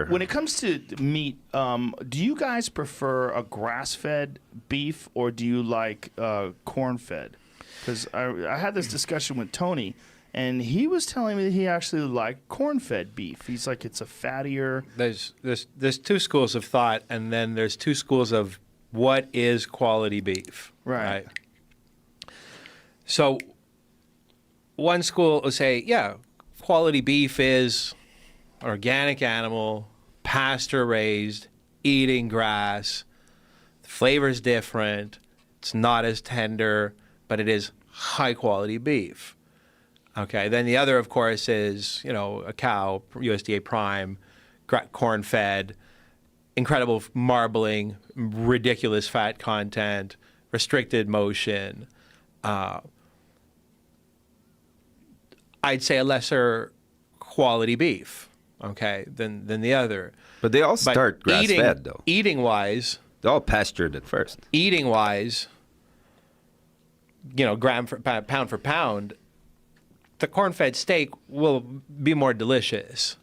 packer. When it comes to meat, do you guys prefer a grass-fed beef or do you like corn-fed? Because I had this discussion with Tony, and he was telling me that he actually liked corn-fed beef. He's like, it's a fattier. There's two schools of thought, and then there's two schools of what is quality beef. Right. So one school will say, yeah, quality beef is organic animal, pasture raised, eating grass, the flavor's different, it's not as tender, but it is high quality beef. Okay, then the other, of course, is, a cow, USDA prime, corn fed, incredible marbling, ridiculous fat content, restricted motion. I'd say a lesser quality beef, okay, than the other. But they all start grass-fed, though. Eating-wise... They're all pastured at first. Eating-wise, pound for pound, the corn-fed steak will be more delicious,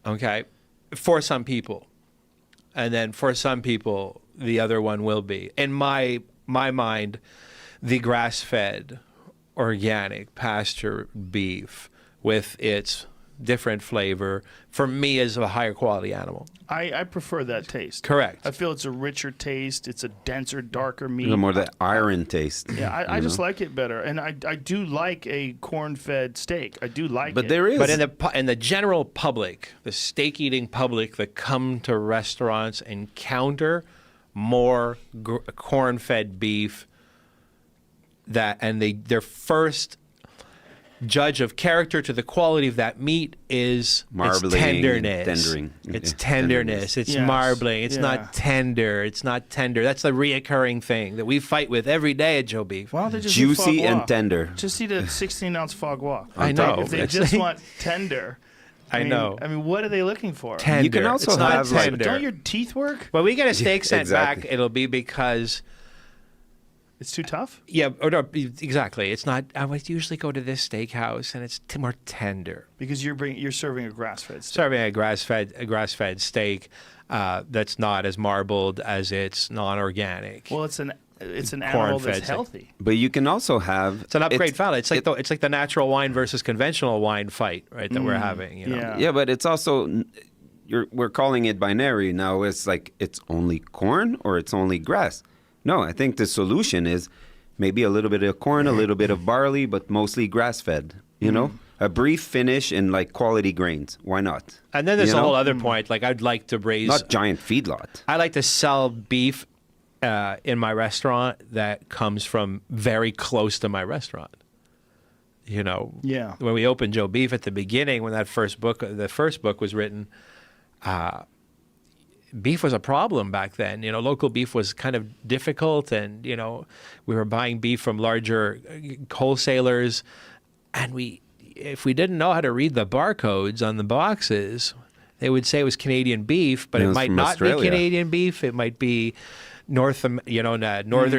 okay, for some people. And then for some people, the other one will be. In my mind, the grass-fed, organic pasture beef with its different flavor, for me, is a higher quality animal. I prefer that taste. Correct. I feel it's a richer taste. It's a denser, darker meat. More that iron taste. Yeah, I just like it better. And I do like a corn-fed steak. I do like it. But there is. But in the general public, the steak-eating public that come to restaurants encounter more corn-fed beef their first judge of character to the quality of that meat is marbling, its tenderness. Tendering. It's tenderness. It's marbling. It's not tender. It's not tender. That's the reoccurring thing that we fight with every day at Joe Beef. Why don't they just juicy and tender? Just eat a 16-ounce fog walk. I know. If they just want tender. I know. I mean, what are they looking for? Tender. You can also it's have not tender. Don't your teeth work? When we get a steak sent exactly. back, it'll be because... It's too tough? Yeah, or no, exactly. It's not. I would usually go to this steakhouse, and it's more tender. Because you're serving a grass-fed steak. Serving a grass-fed steak that's not as marbled as its non-organic. Well, it's an animal that's healthy. But you can also have... It's an upgrade fight. It's like the natural wine versus conventional wine fight, right? That we're having. Yeah, but it's also... We're calling it binary now. It's like it's only corn or it's only grass. No, I think the solution is maybe a little bit of corn, a little bit of barley, but mostly grass-fed, A brief finish in, quality grains. Why not? And then there's a whole other point. I'd like to raise... Not giant feedlot. I like to sell beef in my restaurant that comes from very close to my restaurant. Yeah. When we opened Joe Beef at the beginning, when the first book was written... beef was a problem back then. Local beef was kind of difficult, and we were buying beef from larger wholesalers, and if we didn't know how to read the barcodes on the boxes, they would say it was Canadian beef, but it might not Australia. be Canadian beef. It might be northern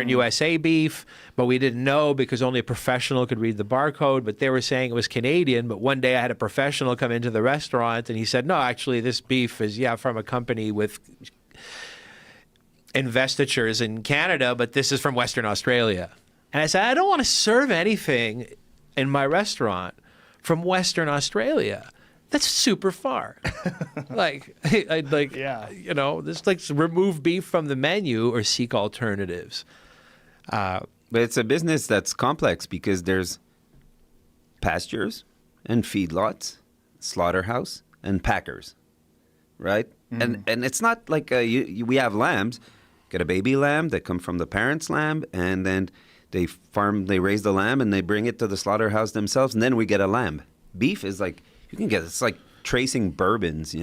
USA beef, but we didn't know because only a professional could read the barcode. But they were saying it was Canadian. But one day I had a professional come into the restaurant and he said, no, actually this beef is from a company with investitures in Canada, but this is from Western Australia. And I said, I don't want to serve anything in my restaurant from Western Australia. That's super far. Just remove beef from the menu or seek alternatives. But it's a business that's complex because there's pastures and feedlots, slaughterhouse, and packers, right? And it's not like we have lambs. Get a baby lamb that come from the parents' lamb, and then they raise the lamb, and they bring it to the slaughterhouse themselves, and then we get a lamb. Beef is it's like tracing bourbons,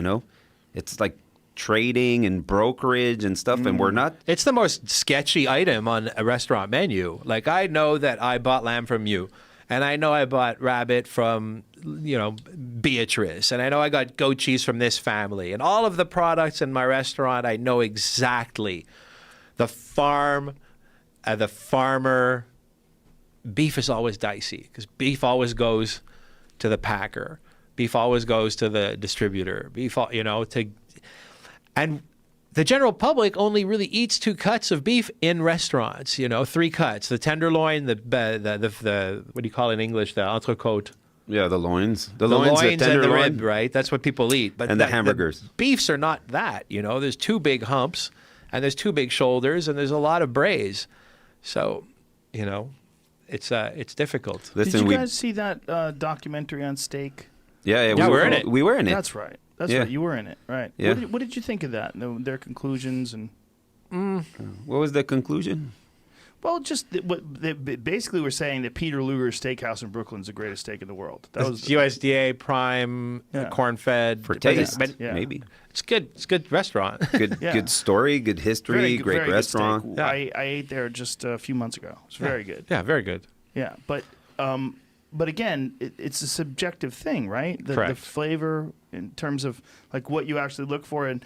It's like trading and brokerage and stuff, and we're not... It's the most sketchy item on a restaurant menu. I know that I bought lamb from you, and I know I bought rabbit from, Beatrice, and I know I got goat cheese from this family. And all of the products in my restaurant, I know exactly. The farm, the farmer. Beef is always dicey because beef always goes to the packer. Beef always goes to the distributor. Beef, And the general public only really eats 2 cuts of beef in restaurants, 3 cuts, the tenderloin, the what do you call it in English, the entrecôte. Yeah, the loins. The Loins the and the tenderloin, rib, right? That's what people eat. But and the hamburgers. Beefs are not that, There's 2 big humps, and there's 2 big shoulders, and there's a lot of braise. So, it's difficult. Listen, Did you guys see that documentary on steak? Yeah, Yeah, we're in it. We were in it. That's right. That's Yeah. right. You were in it, right? Yeah. What did you think of that? Their conclusions and What was the conclusion? well, just what they basically were saying that Peter Luger's Steakhouse in Brooklyn is the greatest steak in the world. That was USDA prime, Yeah. corn-fed. For but taste, yeah. maybe. It's good. It's a good restaurant. Good, Yeah. good story, good history, great very restaurant. Good steak. Yeah. I ate there just a few months ago. It's very good. Yeah, very good. Yeah, but again, it's a subjective thing, right? The Correct. flavor in terms of like what you actually look for, and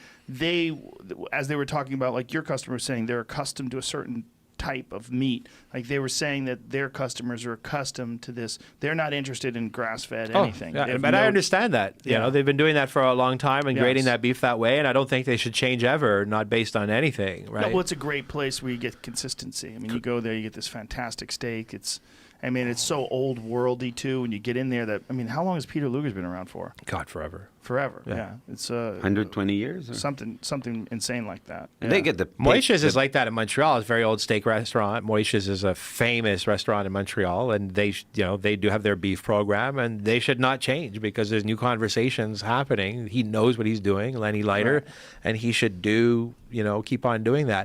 as they were talking about, like your customer was saying, they're accustomed to a certain type of meat. Like they were saying that their customers are accustomed to this. They're not interested in grass-fed anything. Yeah, They have but I no- understand that. Yeah. They've been doing that for a long time and grading Yes. that beef that way, and I don't think they should change ever, not based on anything, No, right? well, it's a great place where you get consistency. I mean, you go there, you get this fantastic steak. It's so old worldy too. When you get in there, how long has Peter Luger's been around for? God, forever. Forever. Yeah. Yeah, it's 120 years? Or? something insane like that. And they Yeah. get the Moishes is like that in Montreal. It's a very old steak restaurant. Moishes is a famous restaurant in Montreal, and they do have their beef program, and they should not change because there's new conversations happening. He knows what he's doing, Lenny Leiter, Right. and he should keep on doing that.